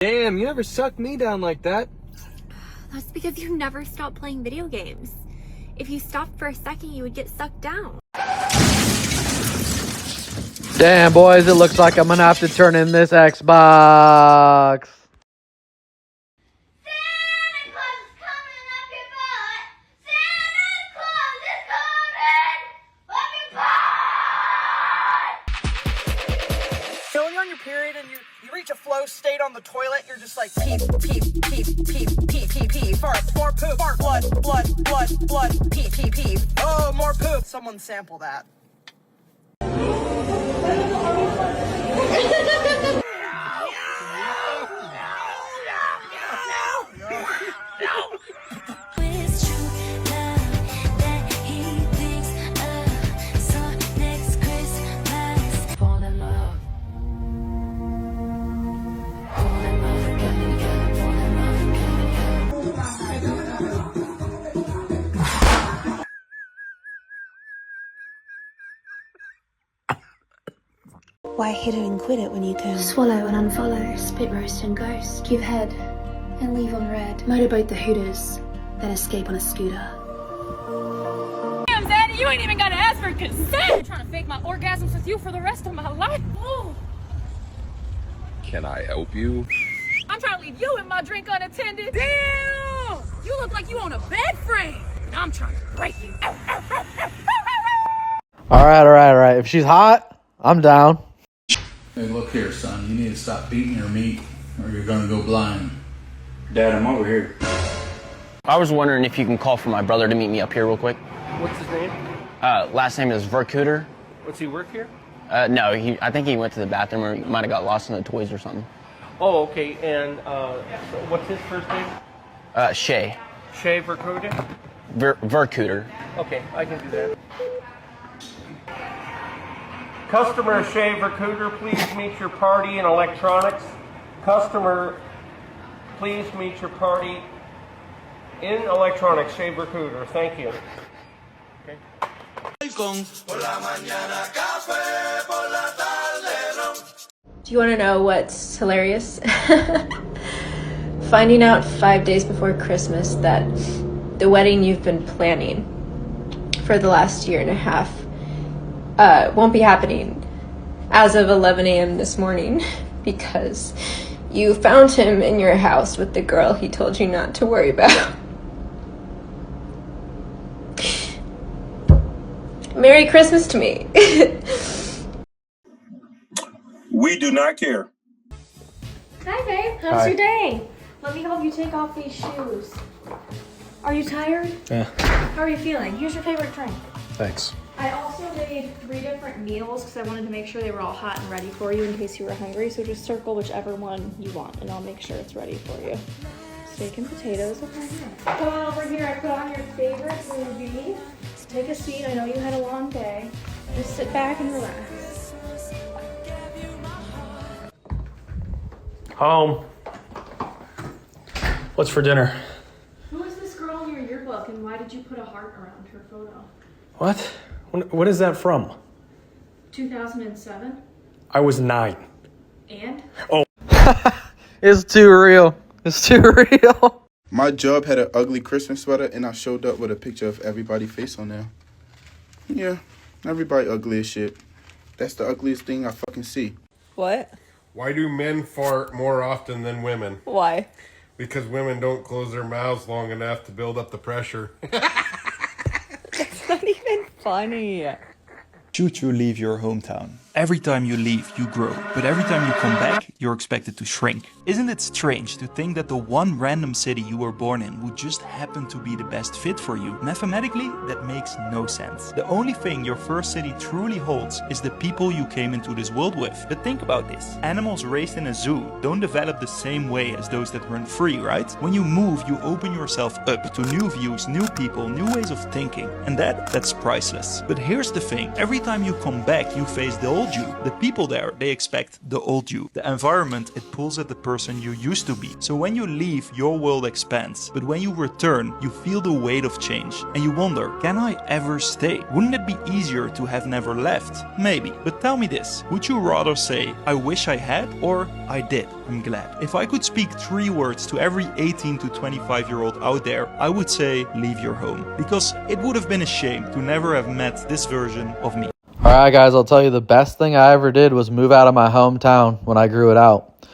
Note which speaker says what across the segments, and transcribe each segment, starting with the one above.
Speaker 1: Damn, you never sucked me down like that.
Speaker 2: That's because you never stopped playing video games. If you stopped for a second, you would get sucked down.
Speaker 3: Damn, boys, it looks like I'm gonna have to turn in this Xbox.
Speaker 4: So when you're on your period and you reach a flow state on the toilet, you're just like pee, pee, pee, pee, pee, pee, pee, fart, more poop, fart, blood, blood, blood, blood, pee, pee, pee. Oh, more poop. Someone sample that.
Speaker 5: Why hit it and quit it when you can
Speaker 6: swallow and unfollow, spit roast and ghost, give head and leave on red, motorboat the hooters, then escape on a scooter.
Speaker 7: Damn, Zaddy, you ain't even gotta ask for consent. I'm trying to fake my orgasms with you for the rest of my life. Ooh.
Speaker 1: Can I help you?
Speaker 7: I'm trying to leave you and my drink unattended. Damn! You look like you own a bed frame. And I'm trying to break you.
Speaker 3: Alright. If she's hot, I'm down.
Speaker 8: Hey, look here, son. You need to stop beating your meat or you're gonna go blind.
Speaker 9: Dad, I'm over here.
Speaker 10: I was wondering if you can call for my brother to meet me up here real quick.
Speaker 11: What's his name?
Speaker 10: Last name is Vercooter.
Speaker 11: What's he work here?
Speaker 10: No, I think he went to the bathroom or he might have got lost in the toys or something.
Speaker 11: Oh, okay. And what's his first name?
Speaker 10: Shay.
Speaker 11: Shay Vercooter?
Speaker 10: Vercooter.
Speaker 11: Okay, I can do that. Customer Shay Vercooter, please meet your party in electronics. Customer, please meet your party in electronics. Shay Vercooter, thank you. Okay.
Speaker 6: Do you want to know what's hilarious? Finding out 5 days before Christmas that the wedding you've been planning for the last year and a half won't be happening as of 11 a.m. this morning because you found him in your house with the girl he told you not to worry about. Merry Christmas to me.
Speaker 9: We do not care.
Speaker 6: Hi, babe. How's your day? Let me help you take off these shoes. Are you tired?
Speaker 12: Yeah.
Speaker 6: How are you feeling? Here's your favorite drink.
Speaker 12: Thanks.
Speaker 6: I also made 3 different meals because I wanted to make sure they were all hot and ready for you in case you were hungry. So just circle whichever one you want and I'll make sure it's ready for you. Steak and potatoes. Okay. Come on over here. I put on your favorite movie. Take a seat. I know you had a long day. Just sit back and relax.
Speaker 12: Home. What's for dinner?
Speaker 6: Who is this girl in your yearbook and why did you put a heart around her photo?
Speaker 12: What? What is that from?
Speaker 6: 2007.
Speaker 12: I was 9.
Speaker 6: And?
Speaker 12: Oh.
Speaker 3: It's too real. It's too real.
Speaker 13: My job had an ugly Christmas sweater, and I showed up with a picture of everybody's face on there. Yeah, everybody ugly as shit. That's the ugliest thing I fucking see.
Speaker 14: What?
Speaker 15: Why do men fart more often than women?
Speaker 14: Why?
Speaker 15: Because women don't close their mouths long enough to build up the pressure.
Speaker 14: That's not even funny.
Speaker 16: Should you leave your hometown? Every time you leave, you grow. But every time you come back, you're expected to shrink. Isn't it strange to think that the one random city you were born in would just happen to be the best fit for you? Mathematically, that makes no sense. The only thing your first city truly holds is the people you came into this world with. But think about this. Animals raised in a zoo don't develop the same way as those that run free, right? When you move, you open yourself up to new views, new people, new ways of thinking. And that's priceless. But here's the thing. Every time you come back, you face the old you. The people there, they expect the old you. The environment, it pulls at the person you used to be. So when you leave, your world expands. But when you return, you feel the weight of change. And you wonder, can I ever stay? Wouldn't it be easier to have never left? Maybe. But tell me this, would you rather say, I wish I had, or I did? I'm glad. If I could speak 3 words to every 18 to 25-year-old out there, I would say, leave your home. Because it would have been a shame to never have met this version of me.
Speaker 3: Alright guys, I'll tell you the best thing I ever did was move out of my hometown when I grew it out.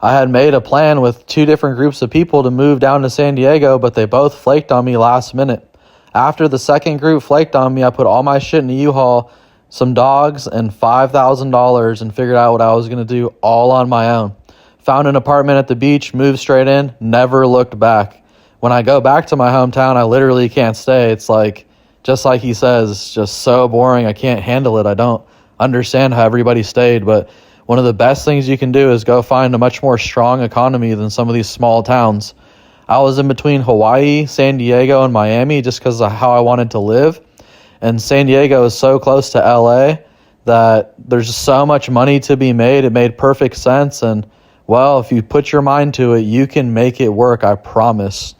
Speaker 3: I had made a plan with 2 different groups of people to move down to San Diego, but they both flaked on me last minute. After the second group flaked on me, I put all my shit in a U-Haul, some dogs, and $5,000 and figured out what I was going to do all on my own. Found an apartment at the beach, moved straight in, never looked back. When I go back to my hometown, I literally can't stay. It's like, just like he says, it's just so boring. I can't handle it. I don't understand how everybody stayed, but one of the best things you can do is go find a much more strong economy than some of these small towns. I was in between Hawaii, San Diego, and Miami just because of how I wanted to live. And San Diego is so close to LA that there's just so much money to be made. It made perfect sense. And, well, if you put your mind to it, you can make it work, I promise.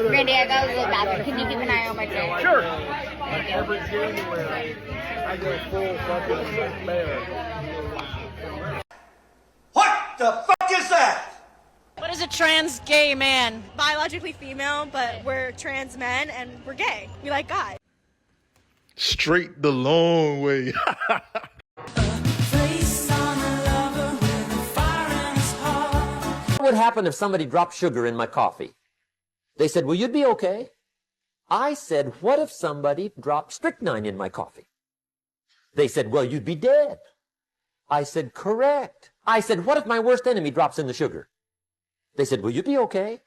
Speaker 17: Randy, I gotta go to the bathroom. Can you keep an eye on my phone?
Speaker 11: Sure.
Speaker 17: Every January,
Speaker 11: I go full fucking bear.
Speaker 18: What the fuck is that?
Speaker 19: What is a trans gay man?
Speaker 6: Biologically female, but we're trans men and we're gay. We like guys.
Speaker 15: Straight the long way.
Speaker 20: What would happen if somebody dropped sugar in my coffee? They said, well, you'd be okay. I said, what if somebody dropped strychnine in my coffee? They said, well, you'd be dead. I said, correct. I said, what if my worst enemy drops in the sugar? They said, will you be okay?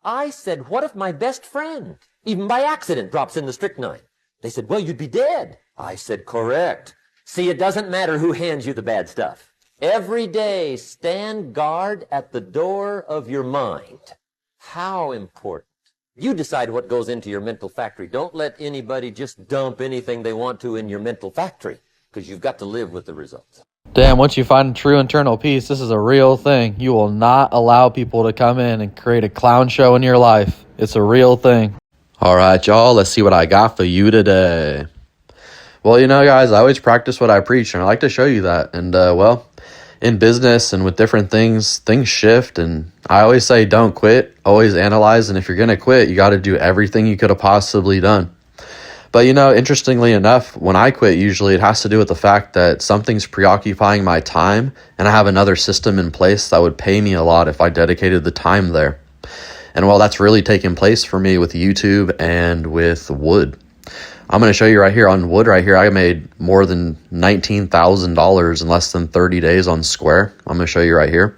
Speaker 20: I said, what if my best friend, even by accident, drops in the strychnine? They said, well, you'd be dead. I said, correct. See, it doesn't matter who hands you the bad stuff. Every day, stand guard at the door of your mind. How important. You decide what goes into your mental factory. Don't let anybody just dump anything they want to in your mental factory, because you've got to live with the results.
Speaker 3: Damn, once you find true internal peace, this is a real thing. You will not allow people to come in and create a clown show in your life. It's a real thing. All right, y'all, let's see what I got for you today. Well, you know, guys, I always practice what I preach, and I like to show you that. And, well, in business and with different things, things shift. And I always say don't quit, always analyze. And if you're going to quit, you got to do everything you could have possibly done. But, you know, interestingly enough, when I quit, usually it has to do with the fact that something's preoccupying my time and I have another system in place that would pay me a lot if I dedicated the time there. And, well, that's really taken place for me with YouTube and with wood. I'm going to show you right here on wood right here. I made more than $19,000 in less than 30 days on Square. I'm going to show you right here.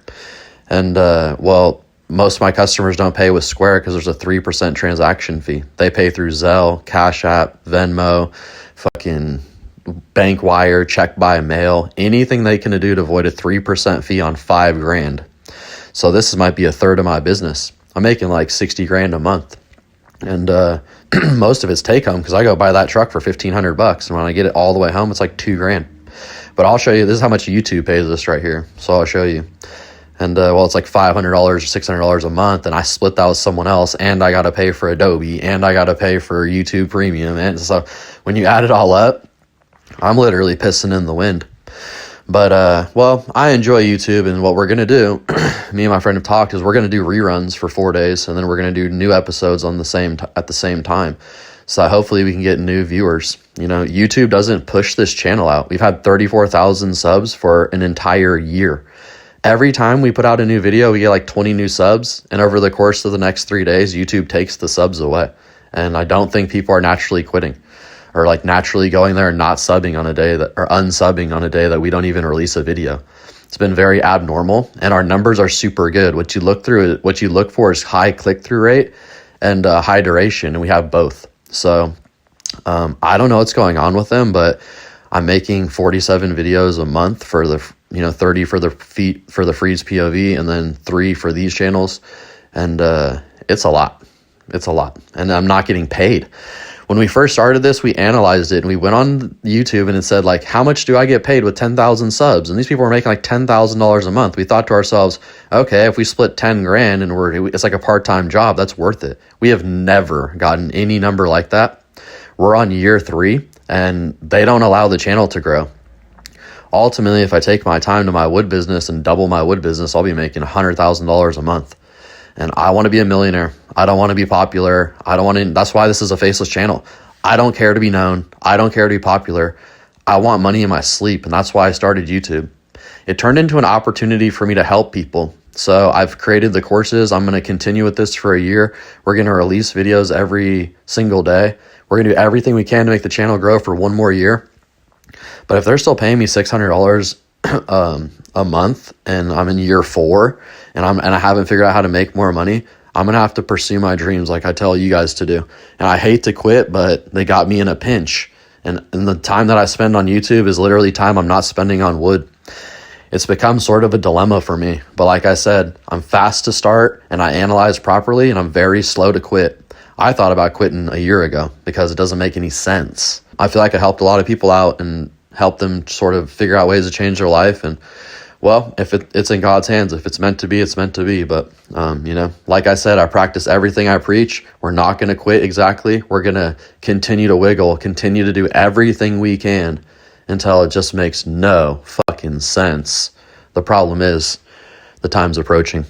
Speaker 3: And, well, most of my customers don't pay with Square because there's a 3% transaction fee. They pay through Zelle, Cash App, Venmo, fucking bank wire, check by mail, anything they can do to avoid a 3% fee on $5,000. So this might be a third of my business. I'm making like 60 grand a month. And most of it's take home because I go buy that truck for $1,500, and when I get it all the way home, it's like $2,000. But I'll show you. This is how much YouTube pays us right here. So I'll show you. And well, it's like $500 or $600 a month, and I split that with someone else, and I got to pay for Adobe, and I got to pay for YouTube Premium, and so when you add it all up, I'm literally pissing in the wind. But well, I enjoy YouTube, and what we're gonna do, me and my friend have talked, is we're gonna do reruns for 4 days, and then we're gonna do new episodes on the at the same time. So hopefully we can get new viewers. You know, YouTube doesn't push this channel out. We've had 34,000 subs for an entire year. Every time we put out a new video, we get like 20 new subs, and over the course of the next 3 days, YouTube takes the subs away. And I don't think people are naturally quitting, or like naturally going there and not subbing on a day that, or unsubbing on a day that we don't even release a video. It's been very abnormal, and our numbers are super good. What you look for is high click-through rate and high duration, and we have both. So I don't know what's going on with them, but I'm making 47 videos a month for the, 30 for the FreezePOV and then 3 for these channels. And it's a lot. It's a lot. And I'm not getting paid. When we first started this, we analyzed it and we went on YouTube and it said like, how much do I get paid with 10,000 subs? And these people were making like $10,000 a month. We thought to ourselves, okay, if we split 10 grand and it's like a part-time job, that's worth it. We have never gotten any number like that. We're on year 3 and they don't allow the channel to grow. Ultimately, if I take my time to my wood business and double my wood business, I'll be making $100,000 a month. And I want to be a millionaire. I don't want to be popular. I don't want to. That's why this is a faceless channel. I don't care to be known. I don't care to be popular. I want money in my sleep. And that's why I started YouTube. It turned into an opportunity for me to help people. So I've created the courses. I'm going to continue with this for a year. We're going to release videos every single day. We're going to do everything we can to make the channel grow for one more year. But if they're still paying me $600 a month and I'm in year 4 and I haven't figured out how to make more money, I'm gonna have to pursue my dreams like I tell you guys to do. And I hate to quit, but they got me in a pinch. And the time that I spend on YouTube is literally time I'm not spending on wood. It's become sort of a dilemma for me. But like I said, I'm fast to start and I analyze properly and I'm very slow to quit. I thought about quitting a year ago because it doesn't make any sense. I feel like I helped a lot of people out and helped them sort of figure out ways to change their life. And well, if it's in God's hands, if it's meant to be, it's meant to be. But, like I said, I practice everything I preach. We're not going to quit exactly. We're going to continue to wiggle, continue to do everything we can until it just makes no fucking sense. The problem is the time's approaching.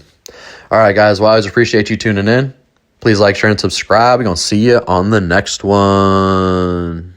Speaker 3: All right, guys. Well, I always appreciate you tuning in. Please like, share, and subscribe. We're going to see you on the next one.